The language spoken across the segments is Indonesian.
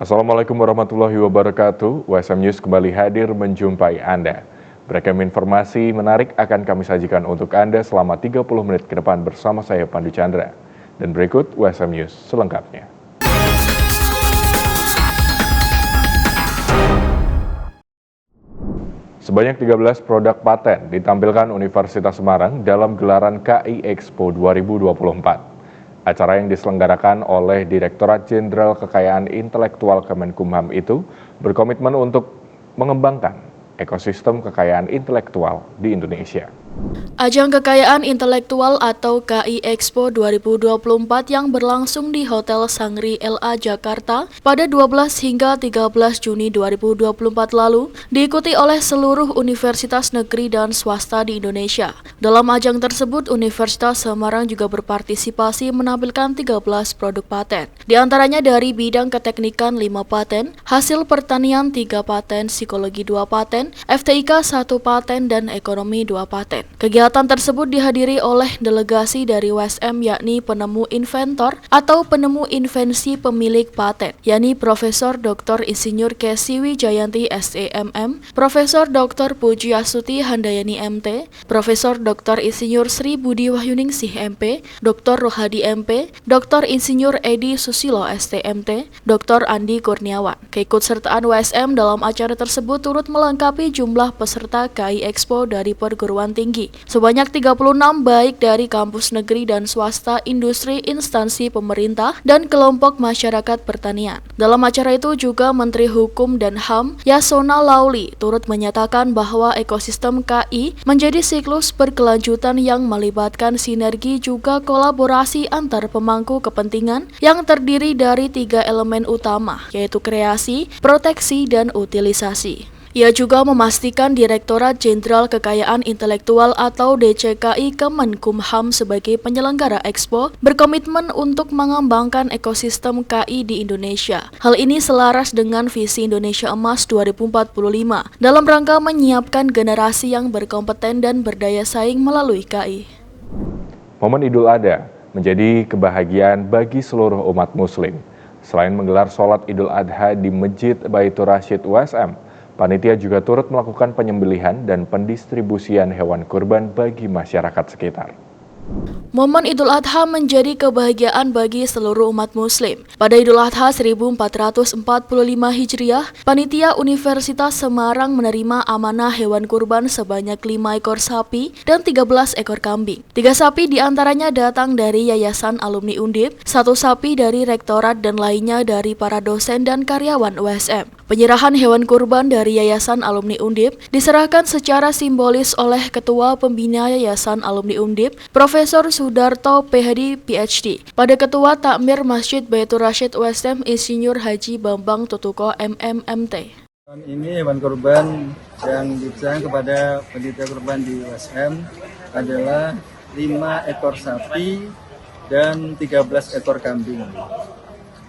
Assalamualaikum warahmatullahi wabarakatuh. WSM News kembali hadir menjumpai Anda. Beragam informasi menarik akan kami sajikan untuk Anda selama 30 menit ke depan bersama saya Pandu Chandra. Dan berikut WSM News selengkapnya. Sebanyak 13 produk paten ditampilkan Universitas Semarang dalam gelaran KI Expo 2024. Acara yang diselenggarakan oleh Direktorat Jenderal Kekayaan Intelektual Kemenkumham itu berkomitmen untuk mengembangkan ekosistem kekayaan intelektual di Indonesia. Ajang Kekayaan Intelektual atau KI Expo 2024 yang berlangsung di Hotel Shangri-La Jakarta pada 12 hingga 13 Juni 2024 lalu diikuti oleh seluruh universitas negeri dan swasta di Indonesia. Dalam ajang tersebut, Universitas Semarang juga berpartisipasi menampilkan 13 produk paten. Di antaranya dari bidang keteknikan 5 paten, hasil pertanian 3 paten, psikologi 2 paten, FTIK 1 paten, dan ekonomi 2 paten. Kegiatan tersebut dihadiri oleh delegasi dari WSM yakni penemu inventor atau penemu invensi pemilik paten, yakni Profesor Dr. Insinyur Kesi Wijayanti SEMM, Profesor Dr. Pujiastuti Handayani MT, Profesor Dr. Insinyur Sri Budi Wahyuningsih MP, Dr. Rohadi MP, Dr. Insinyur Edi Susilo STMT, Dr. Andi Kurniawan. Keikutsertaan WSM dalam acara tersebut turut melengkapi jumlah peserta KI Expo dari perguruan tinggi. Sebanyak 36 baik dari kampus negeri dan swasta, industri, instansi pemerintah, dan kelompok masyarakat pertanian. Dalam acara itu juga Menteri Hukum dan HAM Yasona Lauli turut menyatakan bahwa ekosistem KI menjadi siklus berkelanjutan yang melibatkan sinergi juga kolaborasi antar pemangku kepentingan yang terdiri dari 3 elemen utama, yaitu kreasi, proteksi, dan utilisasi. Ia juga memastikan Direktorat Jenderal Kekayaan Intelektual atau DJKI Kemenkumham sebagai penyelenggara Expo berkomitmen untuk mengembangkan ekosistem KI di Indonesia. Hal ini selaras dengan visi Indonesia Emas 2045 dalam rangka menyiapkan generasi yang berkompeten dan berdaya saing melalui KI. Momen Idul Adha menjadi kebahagiaan bagi seluruh umat Muslim. Selain menggelar sholat Idul Adha di Masjid Baitur Rasyid USM, panitia juga turut melakukan penyembelihan dan pendistribusian hewan kurban bagi masyarakat sekitar. Momen Idul Adha menjadi kebahagiaan bagi seluruh umat Muslim. Pada Idul Adha 1445 Hijriah, panitia Universitas Semarang menerima amanah hewan kurban sebanyak 5 ekor sapi dan 13 ekor kambing. 3 sapi diantaranya datang dari Yayasan Alumni Undip, 1 sapi dari Rektorat dan lainnya dari para dosen dan karyawan USM. Penyerahan hewan kurban dari Yayasan Alumni Undip diserahkan secara simbolis oleh Ketua Pembina Yayasan Alumni Undip, Profesor Sudarto PhD PhD, pada Ketua Takmir Masjid Baitur Rasyid USM Insinyur Haji Bambang Tutuko MMMT. Ini hewan kurban yang diberikan kepada panitia kurban di USM adalah 5 ekor sapi dan 13 ekor kambing.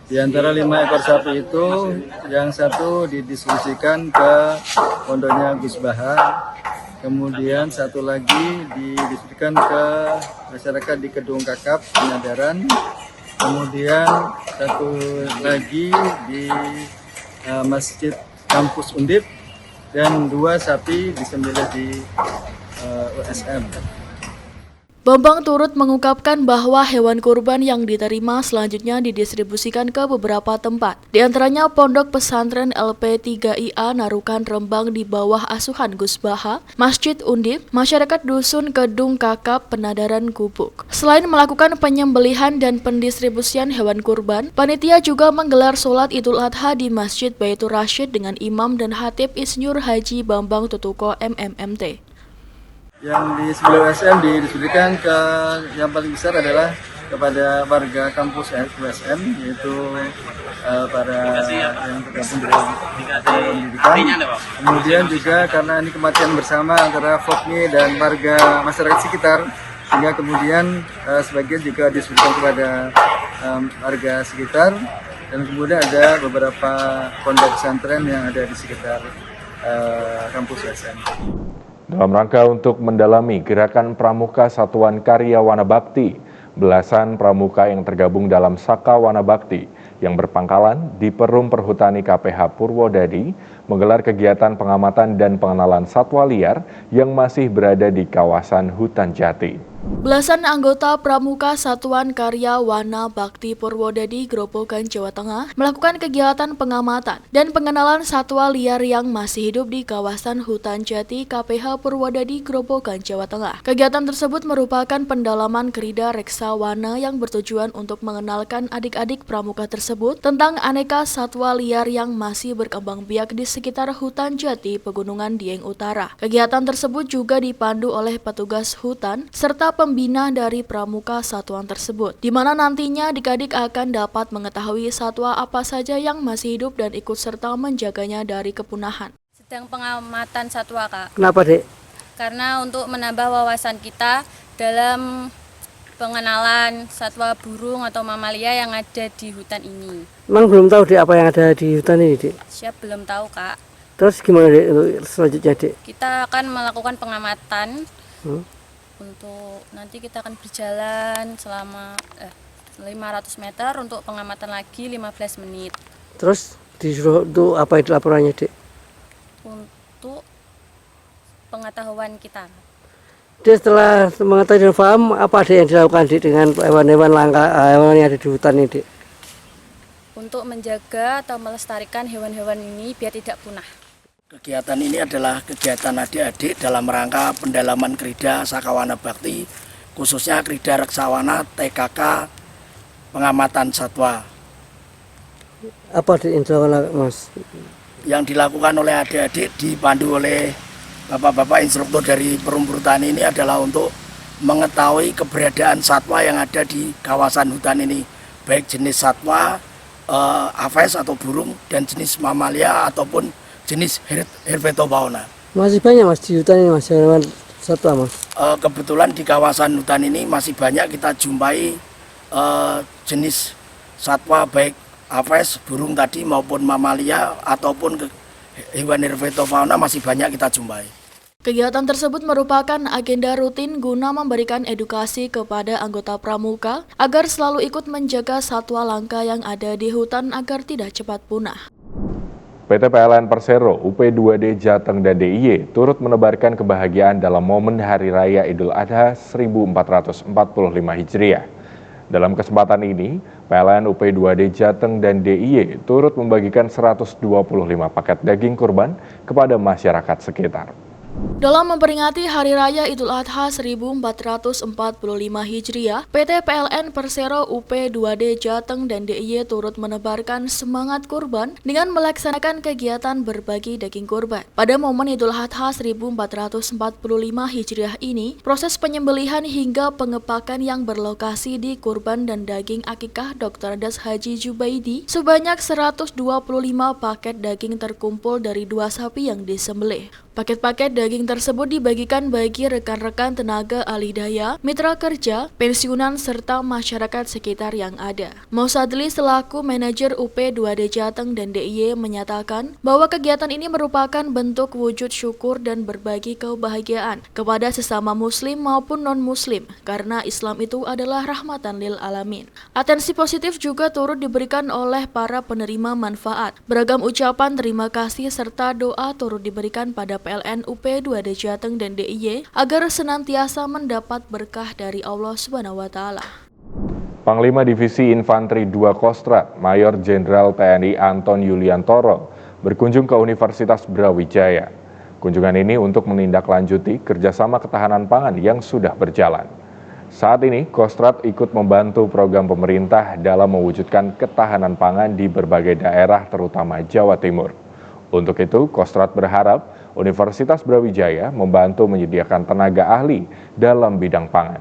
Di antara 5 ekor sapi itu, yang satu didistribusikan ke pondoknya Gus Baha, kemudian satu lagi didistribusikan ke masyarakat di Kedung Kakap, Penyadaran, kemudian satu lagi di Masjid Kampus Undip, dan 2 sapi disembelih di USM. Bambang turut mengungkapkan bahwa hewan kurban yang diterima selanjutnya didistribusikan ke beberapa tempat, di antaranya Pondok Pesantren LP3IA Narukan Rembang di bawah asuhan Gus Baha, Masjid Undip, masyarakat Dusun Kedung Kakap, Penadaran Gubuk. Selain melakukan penyembelihan dan pendistribusian hewan kurban, panitia juga menggelar sholat Idul Adha di Masjid Baitur Rasyid dengan imam dan khatib Insinyur Haji Bambang Tutuko MMMT. Yang di sebelah USM didistribusikan ke yang paling besar adalah kepada warga kampus USM, yaitu para yang tergabung dalam pendidikan. Kemudian juga karena ini kematian bersama antara FOKMI dan warga masyarakat sekitar, sehingga kemudian sebagian juga didistribusikan kepada warga sekitar, dan kemudian ada beberapa pondok pesantren yang ada di sekitar kampus USM. Dalam rangka untuk mendalami gerakan Pramuka Satuan Karya Wanabakti, belasan pramuka yang tergabung dalam Saka Wanabakti yang berpangkalan di Perum Perhutani KPH Purwodadi menggelar kegiatan pengamatan dan pengenalan satwa liar yang masih berada di kawasan hutan jati. Belasan anggota Pramuka Satuan Karya Wana Bakti Purwodadi, Grobogan, Jawa Tengah melakukan kegiatan pengamatan dan pengenalan satwa liar yang masih hidup di kawasan hutan jati KPH Purwodadi, Grobogan, Jawa Tengah. Kegiatan tersebut merupakan pendalaman Krida Reksawana yang bertujuan untuk mengenalkan adik-adik pramuka tersebut tentang aneka satwa liar yang masih berkembang biak di sekitar hutan jati Pegunungan Dieng Utara. Kegiatan tersebut juga dipandu oleh petugas hutan serta pembina dari pramuka satuan tersebut, di mana nantinya adik-adik akan dapat mengetahui satwa apa saja yang masih hidup dan ikut serta menjaganya dari kepunahan. Sedang pengamatan satwa, Kak. Kenapa, Dek? Karena untuk menambah wawasan kita dalam pengenalan satwa burung atau mamalia yang ada di hutan ini. Emang belum tahu, Dek, apa yang ada di hutan ini, Dek? Siap belum tahu, Kak. Terus gimana, Dek, untuk selanjutnya, Dek? Kita akan melakukan pengamatan. Untuk nanti kita akan berjalan selama 500 meter untuk pengamatan lagi 15 menit. Terus disuruh untuk apa itu laporannya, Dek? Untuk pengetahuan kita. Dia setelah mengetahui dan paham, apa ada yang dilakukan, Dek, dengan hewan-hewan langka, hewan yang ada di hutan ini, Dek? Untuk menjaga atau melestarikan hewan-hewan ini biar tidak punah. Kegiatan ini adalah kegiatan adik-adik dalam rangka pendalaman Krida Sakawana Bakti, khususnya Krida Reksawana TKK pengamatan satwa. Apa yang dilakukan, Mas? Yang dilakukan oleh adik-adik dipandu oleh bapak-bapak instruktur dari Perum Perhutani ini adalah untuk mengetahui keberadaan satwa yang ada di kawasan hutan ini, baik jenis satwa, aves atau burung, dan jenis mamalia ataupun jenis herpetofauna. Masih banyak, Mas, di hutan ini, Mas, hewan satwa, Mas? Kebetulan di kawasan hutan ini masih banyak kita jumpai jenis satwa baik aves, burung tadi maupun mamalia ataupun hewan herpetofauna masih banyak kita jumpai. Kegiatan tersebut merupakan agenda rutin guna memberikan edukasi kepada anggota pramuka agar selalu ikut menjaga satwa langka yang ada di hutan agar tidak cepat punah. PT PLN Persero, UP2D Jateng dan DIY turut menebarkan kebahagiaan dalam momen Hari Raya Idul Adha 1445 Hijriah. Dalam kesempatan ini, PLN UP2D Jateng dan DIY turut membagikan 125 paket daging kurban kepada masyarakat sekitar. Dalam memperingati Hari Raya Idul Adha 1445 Hijriah, PT PLN Persero UP2D Jateng dan DIY turut menebarkan semangat kurban dengan melaksanakan kegiatan berbagi daging kurban. Pada momen Idul Adha 1445 Hijriah ini, proses penyembelihan hingga pengepakan yang berlokasi di Kurban dan Daging Akikah Dr. Das Haji Jubaidi, sebanyak 125 paket daging terkumpul dari 2 sapi yang disembelih. Paket-paket daging tersebut dibagikan bagi rekan-rekan tenaga alih daya, mitra kerja, pensiunan, serta masyarakat sekitar yang ada. Mausadli selaku manajer UP2D Jateng dan DIY menyatakan bahwa kegiatan ini merupakan bentuk wujud syukur dan berbagi kebahagiaan kepada sesama muslim maupun non-muslim, karena Islam itu adalah rahmatan lil alamin. Atensi positif juga turut diberikan oleh para penerima manfaat. Beragam ucapan terima kasih serta doa turut diberikan pada PLN UP2D Jateng dan DIY agar senantiasa mendapat berkah dari Allah SWT. Panglima Divisi Infanteri 2 Kostrat, Mayor Jenderal TNI Anton Yuliantoro berkunjung ke Universitas Brawijaya. Kunjungan ini untuk menindaklanjuti kerjasama ketahanan pangan yang sudah berjalan. Saat ini, Kostrat ikut membantu program pemerintah dalam mewujudkan ketahanan pangan di berbagai daerah terutama Jawa Timur. Untuk itu, Kostrat berharap Universitas Brawijaya membantu menyediakan tenaga ahli dalam bidang pangan.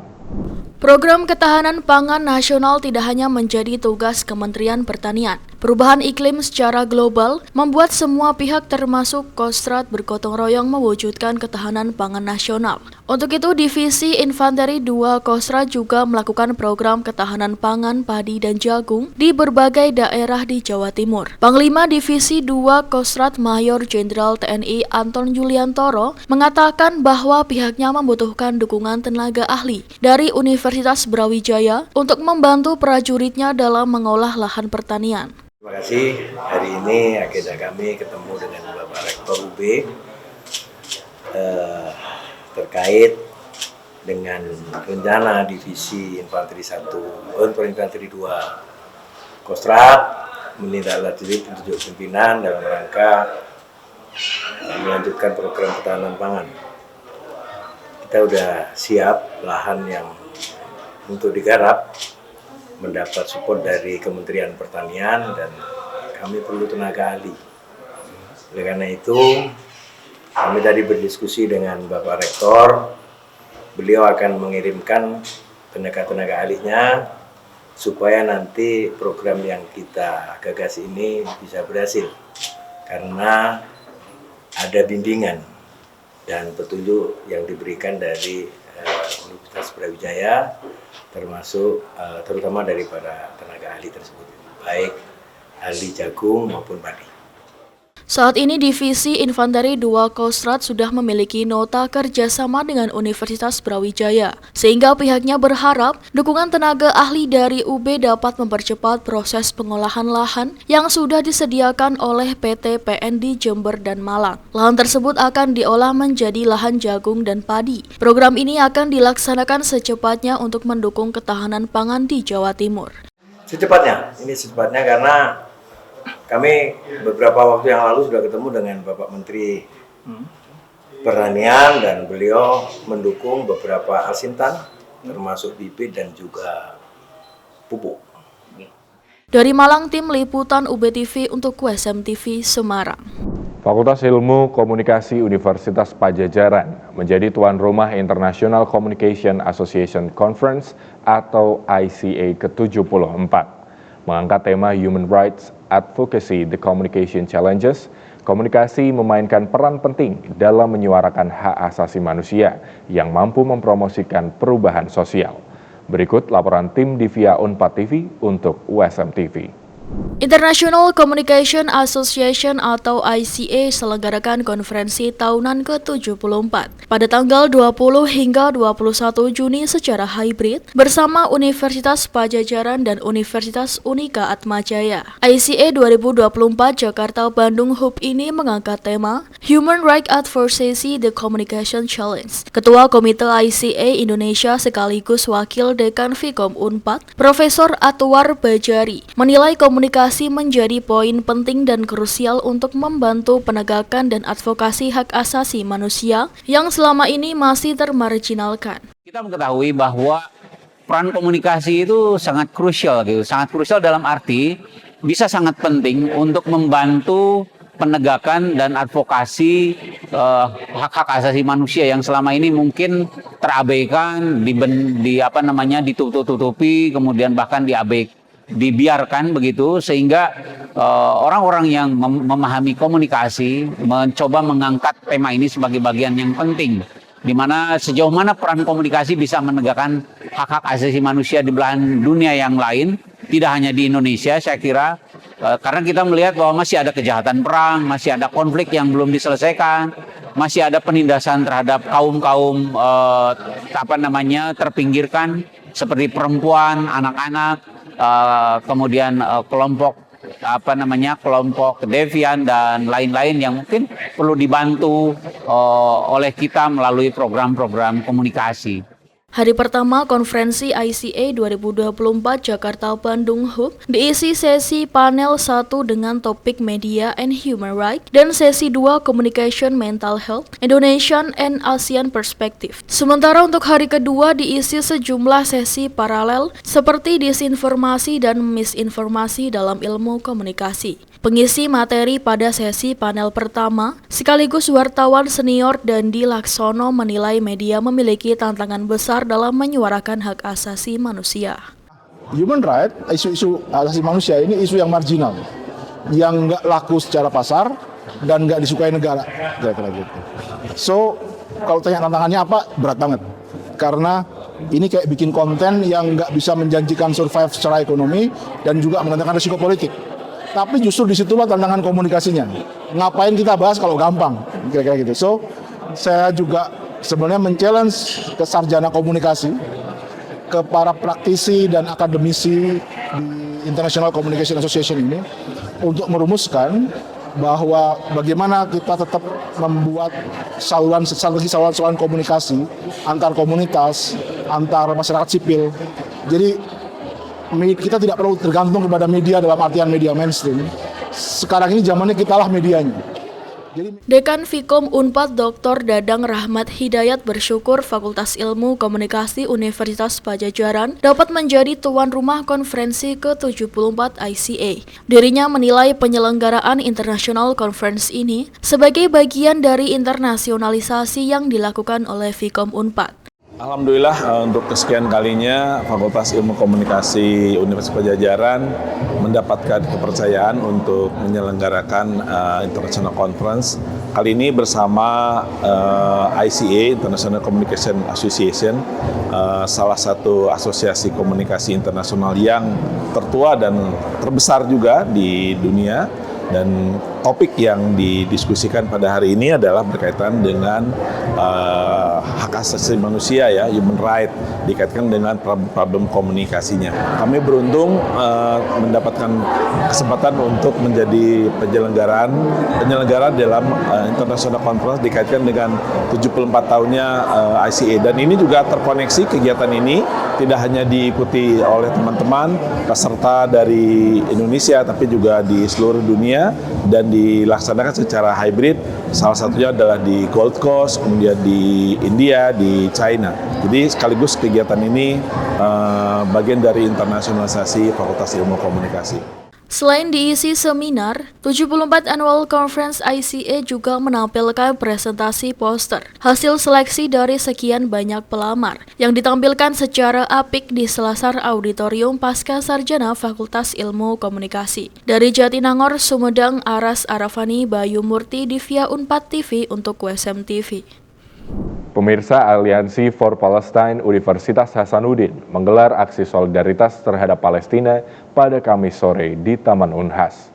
Program ketahanan pangan nasional tidak hanya menjadi tugas Kementerian Pertanian. Perubahan iklim secara global membuat semua pihak termasuk Kostrat bergotong royong mewujudkan ketahanan pangan nasional. Untuk itu, Divisi Infanteri 2 Kostrad juga melakukan program ketahanan pangan, padi, dan jagung di berbagai daerah di Jawa Timur. Panglima Divisi 2 Kostrad Mayor Jenderal TNI Anton Yuliantoro mengatakan bahwa pihaknya membutuhkan dukungan tenaga ahli dari Universitas Brawijaya untuk membantu prajuritnya dalam mengolah lahan pertanian. Terima kasih. Hari ini agenda kami ketemu dengan Bapak Rektor UB terkait dengan rencana Divisi Infanteri 1, Infanteri 2 Kostrad menindaklanjuti petunjuk pimpinan dalam rangka melanjutkan program ketahanan pangan. Kita sudah siap lahan yang untuk digarap, mendapat support dari Kementerian Pertanian dan kami perlu tenaga ahli. Oleh karena itu, kami tadi berdiskusi dengan Bapak Rektor, beliau akan mengirimkan tenaga-tenaga ahlinya supaya nanti program yang kita gagas ini bisa berhasil. Karena ada bimbingan dan petunjuk yang diberikan dari Universitas Brawijaya, termasuk terutama daripada tenaga ahli tersebut, baik ahli jagung maupun padi. Saat ini Divisi Infanteri 2 Kostrad sudah memiliki nota kerjasama dengan Universitas Brawijaya, sehingga pihaknya berharap dukungan tenaga ahli dari UB dapat mempercepat proses pengolahan lahan yang sudah disediakan oleh PT PN di Jember dan Malang. Lahan tersebut akan diolah menjadi lahan jagung dan padi. Program ini akan dilaksanakan secepatnya untuk mendukung ketahanan pangan di Jawa Timur. Secepatnya karena kami beberapa waktu yang lalu sudah ketemu dengan Bapak Menteri Pertanian dan beliau mendukung beberapa asintan termasuk bibit dan juga pupuk. Dari Malang, tim liputan UBTV untuk USM TV Semarang. Fakultas Ilmu Komunikasi Universitas Padjadjaran menjadi tuan rumah International Communication Association Conference atau ICA ke-74. Mengangkat tema Human Rights Advocacy The Communication Challenges, komunikasi memainkan peran penting dalam menyuarakan hak asasi manusia yang mampu mempromosikan perubahan sosial. Berikut laporan tim Divia Unpad TV untuk USM TV. International Communication Association atau ICA selenggarakan konferensi tahunan ke-74 pada tanggal 20 hingga 21 Juni secara hybrid bersama Universitas Padjadjaran dan Universitas Unika Atmajaya. ICA 2024 Jakarta Bandung Hub ini mengangkat tema Human Rights Advocacy The Communication Challenge. Ketua Komite ICA Indonesia sekaligus Wakil Dekan Vkom Unpad, Profesor Atwar Bajari, menilai komunikasi menjadi poin penting dan krusial untuk membantu penegakan dan advokasi hak asasi manusia yang selama ini masih termarginalkan. Kita mengetahui bahwa peran komunikasi itu sangat krusial dalam arti bisa sangat penting untuk membantu penegakan dan advokasi hak-hak asasi manusia yang selama ini mungkin terabaikan, ditutup-tutupi, kemudian bahkan dibiarkan begitu, sehingga orang-orang yang memahami komunikasi mencoba mengangkat tema ini sebagai bagian yang penting, di mana sejauh mana peran komunikasi bisa menegakkan hak-hak asasi manusia di belahan dunia yang lain, tidak hanya di Indonesia saya kira, karena kita melihat bahwa masih ada kejahatan perang, masih ada konflik yang belum diselesaikan, masih ada penindasan terhadap kaum-kaum terpinggirkan seperti perempuan, anak-anak, kemudian kelompok devian dan lain-lain yang mungkin perlu dibantu oleh kita melalui program-program komunikasi. Hari pertama konferensi ICA 2024 Jakarta Bandung Hub diisi sesi panel 1 dengan topik Media and Human Rights dan sesi 2 Communication Mental Health Indonesian and ASEAN Perspective. Sementara untuk hari kedua diisi sejumlah sesi paralel seperti disinformasi dan misinformasi dalam ilmu komunikasi. Pengisi materi pada sesi panel pertama, sekaligus wartawan senior Dandi Laksono menilai media memiliki tantangan besar dalam menyuarakan hak asasi manusia. Human right, isu-isu asasi manusia ini isu yang marginal, yang nggak laku secara pasar dan nggak disukai negara, kira-kira gitu. So kalau tanya tantangannya apa, berat banget. Karena ini kayak bikin konten yang nggak bisa menjanjikan survive secara ekonomi dan juga menantangkan risiko politik. Tapi justru disitulah tantangan komunikasinya. Ngapain kita bahas kalau gampang, kira-kira gitu. So, saya juga sebenarnya men-challenge ke sarjana komunikasi, ke para praktisi dan akademisi di International Communication Association ini untuk merumuskan bahwa bagaimana kita tetap membuat strategi saluran komunikasi antar komunitas, antar masyarakat sipil. Jadi kita tidak perlu tergantung kepada media dalam artian media mainstream. Sekarang ini zamannya kitalah medianya. Dekan Fikom Unpad Dr. Dadang Rahmat Hidayat bersyukur Fakultas Ilmu Komunikasi Universitas Padjadjaran dapat menjadi tuan rumah konferensi ke-74 ICA. Dirinya menilai penyelenggaraan International Conference ini sebagai bagian dari internasionalisasi yang dilakukan oleh Fikom Unpad. Alhamdulillah untuk kesekian kalinya Fakultas Ilmu Komunikasi Universitas Padjadjaran mendapatkan kepercayaan untuk menyelenggarakan International Conference. Kali ini bersama ICA, International Communication Association, salah satu asosiasi komunikasi internasional yang tertua dan terbesar juga di dunia. Dan topik yang didiskusikan pada hari ini adalah berkaitan dengan hak asasi manusia, ya, human right, dikaitkan dengan problem komunikasinya. Kami beruntung mendapatkan kesempatan untuk menjadi penyelenggara dalam International Conference dikaitkan dengan 74 tahunnya ICA. Dan ini juga terkoneksi, kegiatan ini tidak hanya diikuti oleh teman-teman peserta dari Indonesia, tapi juga di seluruh dunia dan dilaksanakan secara hybrid. Salah satunya adalah di Gold Coast, kemudian di India, di China. Jadi sekaligus kegiatan ini bagian dari internasionalisasi Fakultas Ilmu Komunikasi. Selain diisi seminar, 74 Annual Conference ICA juga menampilkan presentasi poster hasil seleksi dari sekian banyak pelamar yang ditampilkan secara apik di selasar auditorium Pasca Sarjana Fakultas Ilmu Komunikasi. Dari Jatinangor, Sumedang, Aras Arafani Bayu Murti di Via Unpad TV untuk WSM TV. Pemirsa, Aliansi for Palestine Universitas Hasanuddin menggelar aksi solidaritas terhadap Palestina pada Kamis sore di Taman Unhas.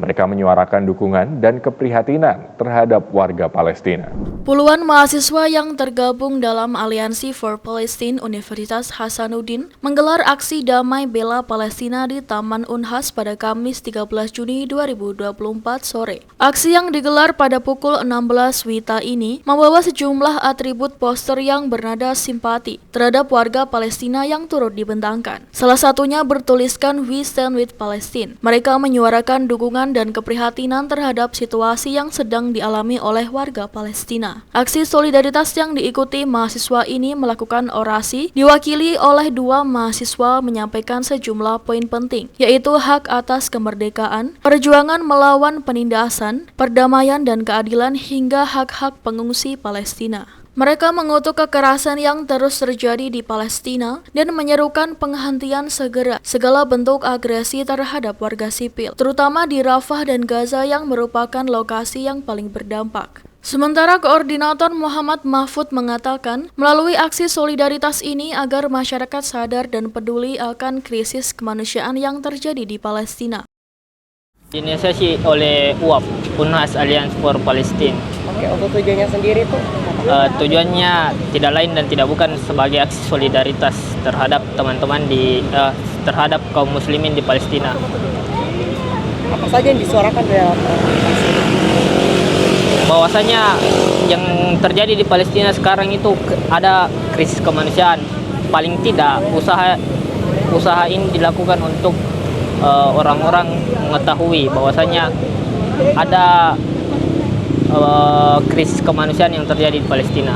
Mereka menyuarakan dukungan dan keprihatinan terhadap warga Palestina. Puluhan mahasiswa yang tergabung dalam Aliansi for Palestine Universitas Hasanuddin menggelar aksi damai bela Palestina di Taman Unhas pada Kamis 13 Juni 2024 sore. Aksi yang digelar pada pukul 16 WITA ini membawa sejumlah atribut poster yang bernada simpati terhadap warga Palestina yang turut dibentangkan. Salah satunya bertuliskan "We Stand with Palestine". Mereka menyuarakan dukungan dan keprihatinan terhadap situasi yang sedang dialami oleh warga Palestina. Aksi solidaritas yang diikuti mahasiswa ini melakukan orasi diwakili oleh dua mahasiswa menyampaikan sejumlah poin penting, yaitu hak atas kemerdekaan, perjuangan melawan penindasan, perdamaian dan keadilan hingga hak-hak pengungsi Palestina. Mereka mengutuk kekerasan yang terus terjadi di Palestina dan menyerukan penghentian segera segala bentuk agresi terhadap warga sipil, terutama di Rafah dan Gaza yang merupakan lokasi yang paling berdampak. Sementara Koordinator Muhammad Mahfud mengatakan, melalui aksi solidaritas ini agar masyarakat sadar dan peduli akan krisis kemanusiaan yang terjadi di Palestina. Inisiasi oleh UAP, Unhas Alliance for Palestine. Oke, untuk tujuannya sendiri tuh? Tujuannya tidak lain dan tidak bukan sebagai aksi solidaritas terhadap teman-teman terhadap kaum muslimin di Palestina. Apa saja yang disuarakan dalam aksi? Bahwasanya yang terjadi di Palestina sekarang itu ada krisis kemanusiaan. Paling tidak usaha ini dilakukan untuk orang-orang mengetahui bahwasanya ada krisis kemanusiaan yang terjadi di Palestina.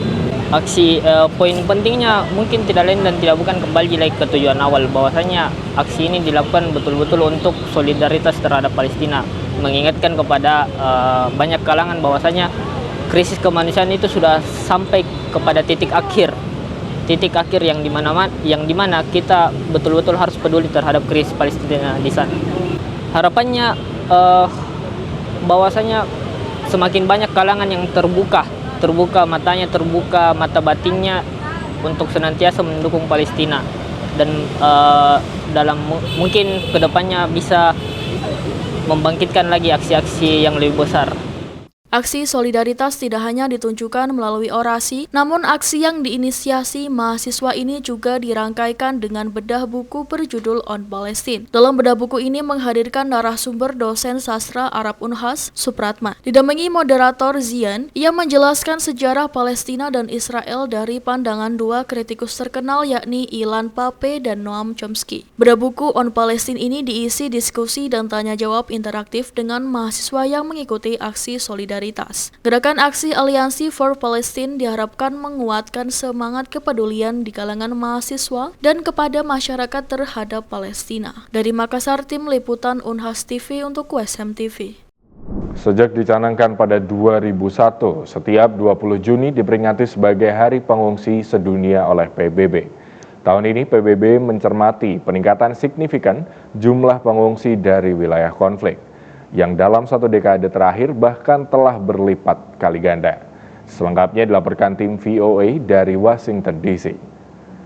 Aksi poin pentingnya mungkin tidak lain dan tidak bukan kembali lagi ke tujuan awal, bahwasanya aksi ini dilakukan betul-betul untuk solidaritas terhadap Palestina, mengingatkan kepada banyak kalangan bahwasanya krisis kemanusiaan itu sudah sampai kepada titik akhir yang dimana kita betul-betul harus peduli terhadap krisis Palestina di sana. Harapannya bahwasanya semakin banyak kalangan yang terbuka terbuka matanya, terbuka mata batinnya untuk senantiasa mendukung Palestina dan mungkin kedepannya bisa membangkitkan lagi aksi-aksi yang lebih besar. Aksi solidaritas tidak hanya ditunjukkan melalui orasi, namun aksi yang diinisiasi mahasiswa ini juga dirangkaikan dengan bedah buku berjudul On Palestine. Dalam bedah buku ini menghadirkan narasumber dosen sastra Arab Unhas, Supratma. Didampingi moderator Zian, ia menjelaskan sejarah Palestina dan Israel dari pandangan dua kritikus terkenal yakni Ilan Pappé dan Noam Chomsky. Bedah buku On Palestine ini diisi diskusi dan tanya jawab interaktif dengan mahasiswa yang mengikuti aksi solidaritas. Gerakan aksi Aliansi for Palestine diharapkan menguatkan semangat kepedulian di kalangan mahasiswa dan kepada masyarakat terhadap Palestina. Dari Makassar, tim liputan Unhas TV untuk USM TV. Sejak dicanangkan pada 2001, setiap 20 Juni diperingati sebagai Hari Pengungsi Sedunia oleh PBB. Tahun ini PBB mencermati peningkatan signifikan jumlah pengungsi dari wilayah konflik, yang dalam satu dekade terakhir bahkan telah berlipat kali ganda. Selengkapnya dilaporkan tim VOA dari Washington DC.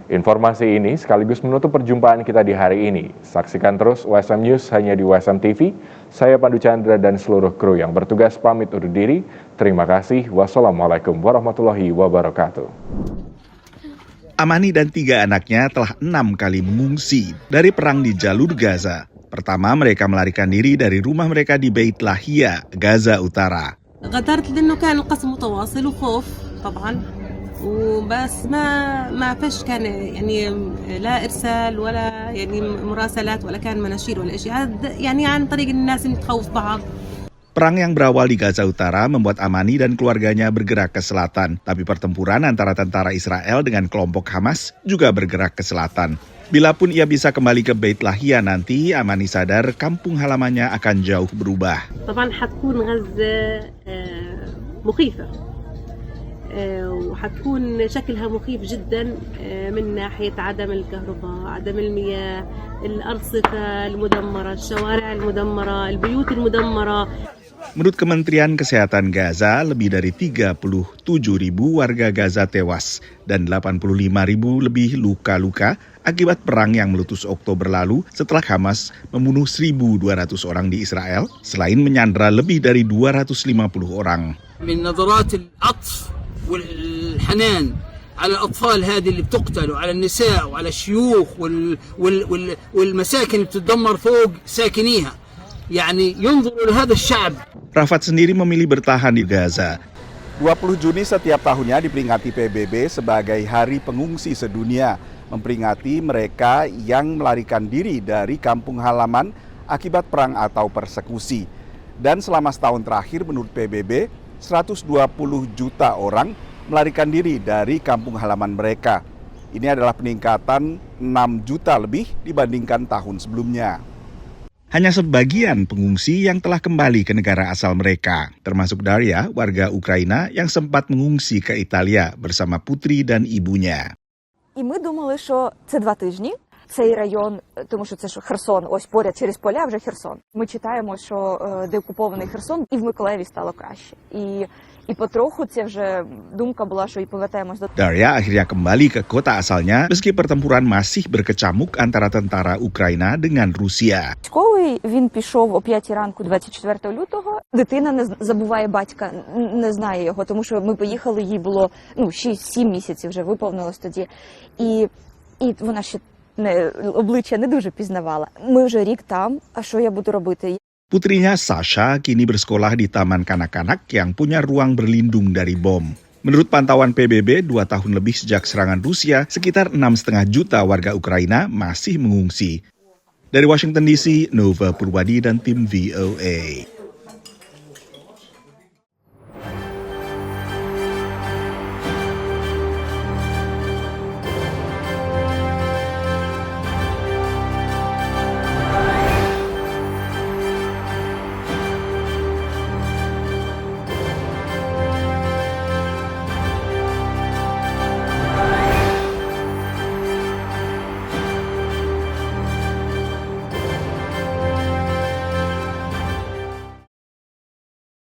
Informasi ini sekaligus menutup perjumpaan kita di hari ini. Saksikan terus USM News hanya di USM TV. Saya Pandu Chandra dan seluruh kru yang bertugas pamit undur diri. Terima kasih. Wassalamualaikum warahmatullahi wabarakatuh. Amani dan 3 anaknya telah 6 kali mengungsi dari perang di jalur Gaza. Pertama, mereka melarikan diri dari rumah mereka di Beit Lahia, Gaza Utara. غادرت لأنه كان القسم متواصل وخوف طبعا وبس ما فيش كان يعني لا إرسال ولا يعني مراسلات ولا كان مناشير ولا شيء يعني عن طريق الناس اللي تخوف بعض. Perang yang berawal di Gaza Utara membuat Amani dan keluarganya bergerak ke selatan, tapi pertempuran antara tentara Israel dengan kelompok Hamas juga bergerak ke selatan. Bila pun ia bisa kembali ke Beit Lahia nanti, Amani sadar kampung halamannya akan jauh berubah. طبعا حتكون غزة مخيفة وحتكون شكلها مخيف جدا من ناحية عدم الكهرباء، عدم المياه، الأرصفة المدمرة، الشوارع المدمرة، البيوت المدمرة. Menurut Kementerian Kesehatan Gaza, lebih dari 37.000 warga Gaza tewas dan 85.000 lebih luka-luka akibat perang yang meletus Oktober lalu setelah Hamas membunuh 1.200 orang di Israel, selain menyandera lebih dari 250 orang. من نظرات العطف والحنان على الأطفال هذه اللي بتقتل وعلى النساء وعلى الشيوخ والمساكن اللي بتدمر فوق ساكنيها يعني ينظروا لهذا الشعب. Rafat sendiri memilih bertahan di Gaza. 20 Juni setiap tahunnya diperingati PBB sebagai Hari Pengungsi Sedunia, memperingati mereka yang melarikan diri dari kampung halaman akibat perang atau persekusi. Dan selama setahun terakhir menurut PBB, 120 juta orang melarikan diri dari kampung halaman mereka. Ini adalah peningkatan 6 juta lebih dibandingkan tahun sebelumnya. Hanya sebagian pengungsi yang telah kembali ke negara asal mereka, termasuk Daria, warga Ukraina yang sempat mengungsi ke Italia bersama putri dan ibunya. І ми думали, що це 2 тижні. Цей район, тому що це ж Херсон, ось поряд через поля вже Херсон. Ми читаємо, що деокупований Херсон, і в Миколаєві стало краще. І потроху це вже думка була, що і повертаємось до... Daria akhirnya kembali ke kota asalnya meski pertempuran masih berkecamuk antara tentara Ukraina dengan Rusia. Школи він пішов о 5 ранку 24 лютого. Дитина не забуває батька, не знає його, тому що ми поїхали, їй було 6-7 місяців вже виповнилось тоді. І вона ще обличчя не дуже пізнавала. Ми вже рік там, а що я буду робити? Putrinya Sasha kini bersekolah di taman kanak-kanak yang punya ruang berlindung dari bom. Menurut pantauan PBB, 2 tahun lebih sejak serangan Rusia, sekitar 6,5 juta warga Ukraina masih mengungsi. Dari Washington DC, Nova Purwadi dan tim VOA.